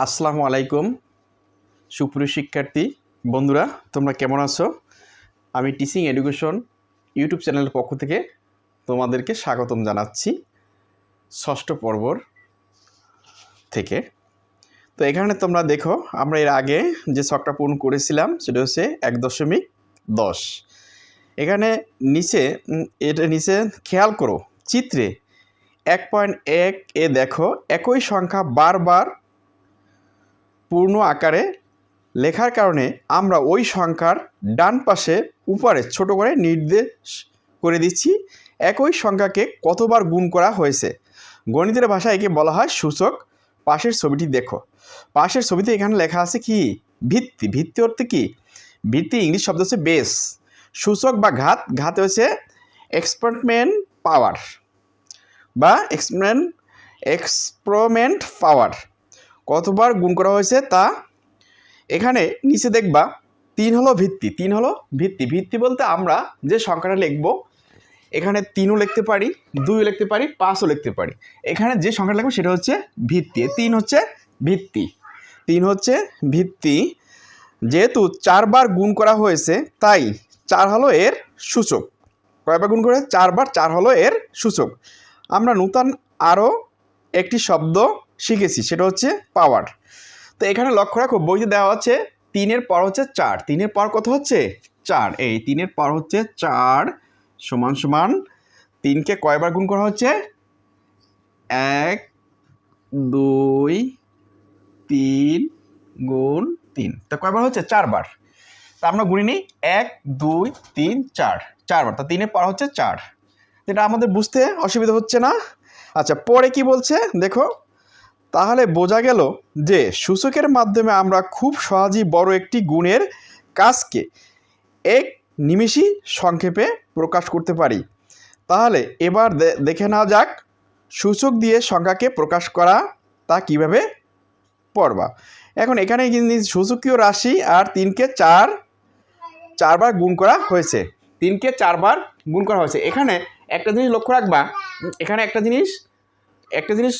আসসালামু আলাইকুম সুপ্রিয় শিক্ষার্থী বন্ধুরা, তোমরা কেমন আছো? আমি টিচিং এডুকেশন ইউটিউব চ্যানেলের পক্ষ থেকে তোমাদেরকে স্বাগতম জানাচ্ছি ষষ্ঠ পর্বর থেকে। তো এখানে তোমরা দেখো, আমরা এর আগে যে ছকটা পূরণ করেছিলাম সেটা হচ্ছে 1.10। এখানে নিচে খেয়াল করো, চিত্রে 1.1 এ দেখো একই সংখ্যা বারবার পূর্ণ আকারে লেখার কারণে আমরা ওই সংখ্যার ডান পাশে উপরে ছোট করে নির্দেশ করে দিচ্ছি একই সংখ্যাকে কতবার গুণ করা হয়েছে। গণিতের ভাষায় একে বলা হয় সূচক। পাশের ছবিটি দেখো, পাশের ছবিতে এখানে লেখা আছে কি ভিত্তি। ভিত্তি অর্থে কি? ভিত্তি ইংলিশ শব্দ হচ্ছে বেস। সূচক বা ঘাত হচ্ছে এক্সপেরিমেন্ট পাওয়ার বা এক্সপেরিমেন্ট পাওয়ার। কতবার গুণ করা হয়েছে তা এখানে নিচে দেখবা 3 হলো ভিত্তি। 3 হলো ভিত্তি। ভিত্তি বলতে আমরা যে সংখ্যাটা লিখব এখানে 3ও লিখতে পারি, 2ও লিখতে পারি, 5ও লিখতে পারি। এখানে যে সংখ্যাটা লিখব সেটা হচ্ছে ভিত্তি। 3 হচ্ছে ভিত্তি। 3 হচ্ছে ভিত্তি। যেহেতু 4 বার গুণ করা হয়েছে তাই 4 হলো এর সূচক। কয়বার গুণ করে? 4 বার। 4 হলো এর সূচক। আমরা নতুন আরও একটি শব্দ শিখেছি, সেটা হচ্ছে পাওয়ার। তো এখানে লক্ষ্য রাখো, বইতে দেওয়া আছে 3-এর পাওয়ার হচ্ছে 4। 3-এর পাওয়ার কত হচ্ছে? 4। এই 3-এর পাওয়ার হচ্ছে 4 সমান সমান 3কে কয়বার গুণ করা হচ্ছে? 1 2 3 গুণ 3। তা কয়বার হচ্ছে? 4 বার। তা আমরা গুনি নিই 1 2 3 4 4 বার। তা 3-এর পাওয়ার হচ্ছে 4। এটা আমাদের বুঝতে অসুবিধা হচ্ছে না? আচ্ছা, পরে কি বলছে দেখো। তাহলে বোঝা গেল যে সূচকের মাধ্যমে আমরা খুব সহজেই বড় একটি গুণের কাজকে এক নিমেষেই সংক্ষেপে প্রকাশ করতে পারি। তাহলে এবার দেখে নেওয়া যাক সূচক দিয়ে সংখ্যাকে প্রকাশ করা তা কিভাবে পড়বা। এখন এখানে সূচকীয় রাশি আর 3কে 4 বার গুণ করা হয়েছে। 3কে 4 বার গুণ করা হয়েছে। এখানে একটা জিনিস লক্ষ্য রাখবা, এখানে একটা জিনিস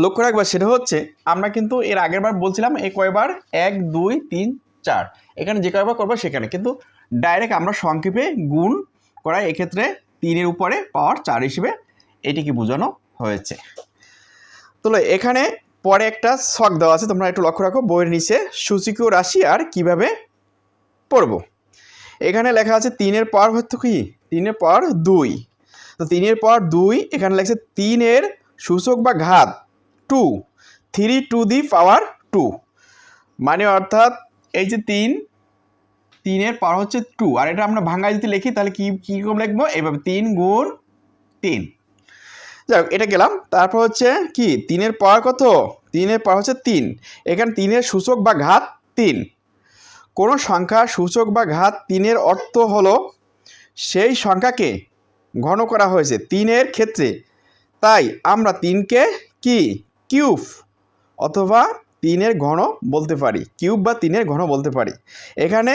লক্ষ্য রাখবা, সেটা হচ্ছে আমরা কিন্তু এর আগের বার বলছিলাম এই কয়বার 1 2 3 4, এখানে যে কয়বার করবো সেখানে কিন্তু ডাইরেক্ট আমরা সংক্ষেপে গুণ করা, এক্ষেত্রে 3-এর উপরে পাওয়ার 4 হিসেবে এটিকে বোঝানো হয়েছে। তো এখানে পরে একটা ছক দেওয়া আছে, তোমরা একটু লক্ষ্য রাখো বইয়ের নিচে, সূচকীয় রাশি আর কিভাবে পড়ব। এখানে লেখা আছে 3-এর পাওয়ার হচ্ছে কি? 3-এর পাওয়ার 2। তো 3-এর পাওয়ার 2, এখানে লেখছে 3-এর সূচক বা ঘাত 2, 3 টু দি পাওয়ার 2। মানে অর্থাৎ এই যে 3-এর পাওয়ার হচ্ছে 2, আর এটা আমরা ভাঙায় যদি লিখি তাহলে কীরকম লিখবো? এইভাবে 3 গুণ 3। যাই হোক, এটা গেলাম। তারপর হচ্ছে কি 3-এর পাওয়ার কত? 3-এর পাওয়ার হচ্ছে 3। এখানে 3-এর সূচক বা ঘাত 3। কোনো সংখ্যার সূচক বা ঘাত 3-এর অর্থ হলো সেই সংখ্যাকে ঘন করা হয়েছে 3-এর ক্ষেত্রে। তাই আমরা 3কে কি কিউব অথবা 3-এর ঘন বলতে পারি। কিউব বা 3-এর ঘন বলতে পারি। এখানে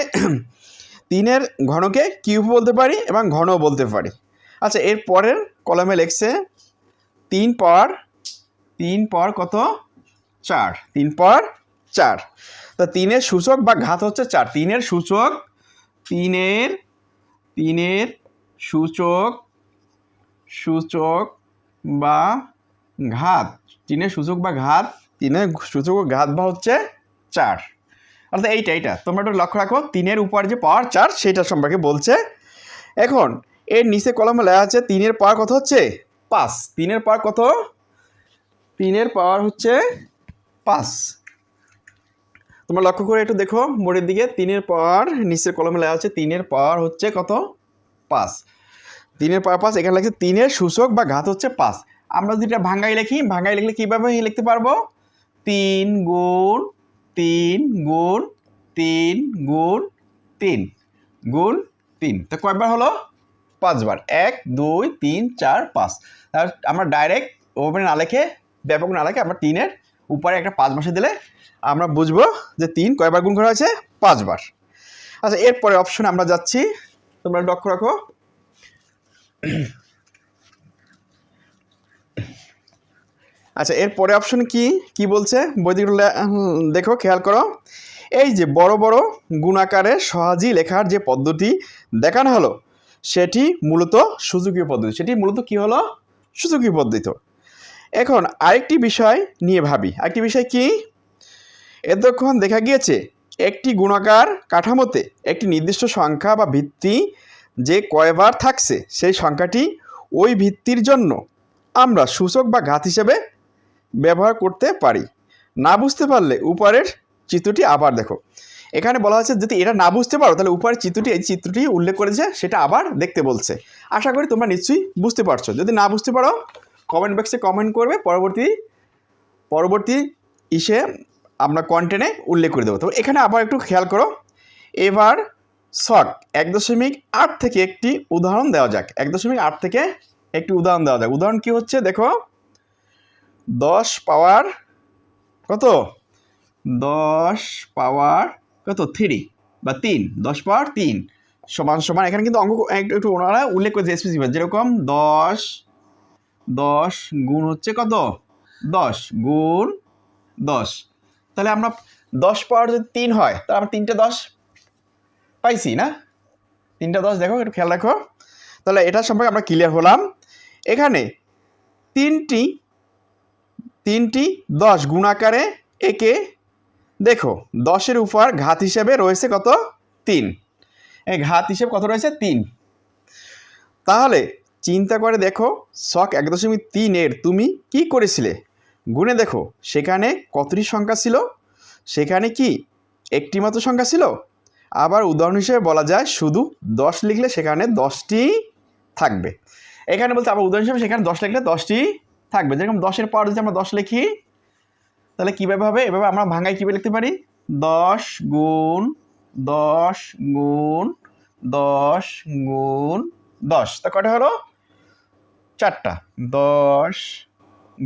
3-এর ঘনকে কিউব বলতে পারি এবং ঘনও বলতে পারি। আচ্ছা, এর পরের কলমে লিখছে 3 পাওয়ার কত? 4। 3 পাওয়ার 4। তো 3-এর সূচক বা ঘাত হচ্ছে 4। 3-এর সূচক বা ঘাত 3-এর সূচক বা ঘাত 3-এর সূচক ও ঘাত বা হচ্ছে 4। অর্থাৎ এইটা তোমরা একটু লক্ষ্য রাখো, 3-এর উপর যে পাওয়ার 4 সেটা সম্পর্কে বলছে। এখন এর নিচে কলমে লেখা আছে 3-এর পাওয়ার কত হচ্ছে? 5। 3-এর পাওয়ার কত? 3-এর পাওয়ার হচ্ছে 5। তোমরা লক্ষ্য করে একটু দেখো বোর্ডের দিকে, 3-এর পাওয়ার নিচের কলমে লেখা আছে 3-এর পাওয়ার হচ্ছে কত? 5। 3-এর পাওয়ার 5। এখানে লাগছে 3-এর সূচক বা ঘাত হচ্ছে 5। আমরা যদি এটা ভাঙাই লিখলে কীভাবে লিখতে পারবো? 3 গুণ 3 গুণ 3 গুণ 3 গুণ 3। তো কয়বার হলো? 5 বার। 1 2 3 4 5। তাহলে আমরা ডাইরেক্ট ওভাবে না লিখে, ব্যাপক না লিখে, আমরা 3-এর উপরে একটা 5 বসে দিলে আমরা বুঝবো যে 3 কয়বার গুণ করা হয়েছে? 5 বার। আচ্ছা, এরপরে অপশনে আমরা যাচ্ছি, তোমরা লক্ষ্য রাখো। আচ্ছা, এর পরে অপশন কি বলছে বৈদিক দেখো, খেয়াল করো। এই যে বড় বড় গুণাকারের সহজে লেখার যে পদ্ধতি দেখানো হলো সেটি মূলত সূচকীয় পদ্ধতি। সেটি মূলত কি হলো? সূচকীয় পদ্ধতি। এখন আরেকটি বিষয় নিয়ে ভাবি। আরেকটি বিষয় কি? এতক্ষণ দেখা গিয়েছে একটি গুণাকার কাঠামোতে একটি নির্দিষ্ট সংখ্যা বা ভিত্তি যে কয়বার থাকছে সেই সংখ্যাটি ওই ভিত্তির জন্য আমরা সূচক বা ঘাত হিসেবে ব্যবহার করতে পারি। না বুঝতে পারলে উপরের চিত্রটি আবার দেখো। এখানে বলা হচ্ছে যদি এটা না বুঝতে পারো তাহলে উপরের চিত্রটি উল্লেখ করেছে সেটা আবার দেখতে বলছে। আশা করি তোমরা নিশ্চয়ই বুঝতে পারছো। যদি না বুঝতে পারো কমেন্ট বক্সে কমেন্ট করবে, পরবর্তী ইসে আমরা কন্টেন্টে উল্লেখ করে দেবো। তো এখানে আবার একটু খেয়াল করো। এবার শর্ট 1.8 থেকে একটি উদাহরণ দেওয়া যাক। 1.8 থেকে একটি উদাহরণ দেওয়া যাক। উদাহরণ কি হচ্ছে দেখো, 10 পাওয়ার কত? 10 পাওয়ার কত? 3 বা 3, 10 পাওয়ার 3 সমান সমান। এখানে কিন্তু অঙ্ক একটু ওনারা উল্লেখ করেছে স্পেসিফাই, যেরকম 10 গুণ হচ্ছে কত? 10 গুণ 10। তাহলে আমরা 10 পাওয়ার যদি 3 হয় তাহলে আমরা 3টে 10 পাইছি না? 3টে 10 দেখো, একটু খেয়াল রাখো। তাহলে এটা সম্পর্কে আমরা ক্লিয়ার হলাম। এখানে তিনটি 10 গুণাকারে একে দেখো 10-এর উপর ঘাত হিসেবে রয়েছে কত? 3। এই ঘাত হিসেবে কত রয়েছে? 3। তাহলে চিন্তা করে দেখো, শক 1.3 তুমি কি করেছিলে? গুণে দেখো সেখানে কতটি সংখ্যা ছিল? সেখানে কি একটি মাত্র সংখ্যা ছিল? আবার উদাহরণ হিসেবে বলা যায় শুধু 10 লিখলে সেখানে 10টি থাকবে। এখানে বলতে আবার উদাহরণ হিসেবে সেখানে 10 লিখলে 10টি থাকবে। যেরকম 10-এর পাওয়ার যদি আমরা 10 লিখি তাহলে কীভাবে হবে? এভাবে আমরা ভাঙায় কীভাবে লিখতে পারি? 10 গুণ 10 গুণ 10 গুণ 10। তা কটা হলো? 4টা। 10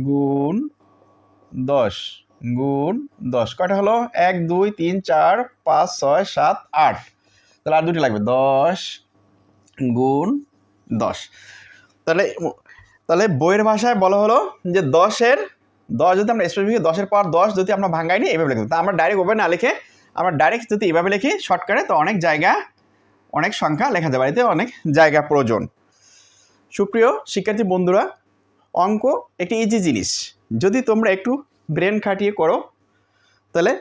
গুণ 10 গুণ 10 কটা হলো? 1 2 3 4 5 6 7 8। তাহলে আর দুটি লাগবে, 10 গুণ 10। তাহলে বইয়ের ভাষায় বলা হলো যে 10 যদি আমরা স্পেসিফিক 10-এর পাওয়ার 10 যদি আমরা ভাঙাই নি এভাবে লিখব। তা আমরা ডাইরেক্ট ওভাবে না লিখে আমরা ডাইরেক্ট যদি এভাবে লিখি শর্টকাটে, তো অনেক সংখ্যা লেখা যাবে, এতে অনেক জায়গা প্রয়োজন। সুপ্রিয় শিক্ষার্থী বন্ধুরা, অঙ্ক একটি ইজি জিনিস। যদি তোমরা একটু ব্রেন খাটিয়ে করো তাহলে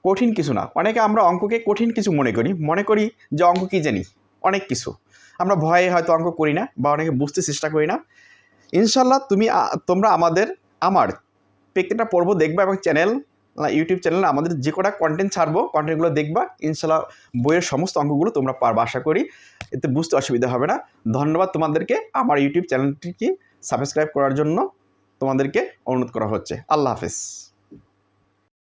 কঠিন কিছু না। অনেকে আমরা অঙ্ককে কঠিন কিছু মনে করি যে অঙ্ক কী জানি, অনেক কিছু। আমরা ভয়ে হয়তো অঙ্ক করি না বা অনেকে বুঝতে চেষ্টা করি না। ইনশাল্লাহ তোমরা আমার প্রত্যেকটা পর্ব দেখবা এবং ইউটিউব চ্যানেলে আমাদের যে কটা কন্টেন্ট ছাড়বো কন্টেন্টগুলো দেখবা। ইনশাল্লাহ বইয়ের সমস্ত অঙ্কগুলো তোমরা পারবা আশা করি, এতে বুঝতে অসুবিধা হবে না। ধন্যবাদ তোমাদেরকে। আমার ইউটিউব চ্যানেলটিকে সাবস্ক্রাইব করার জন্য তোমাদেরকে অনুরোধ করা হচ্ছে। আল্লাহ হাফেজ।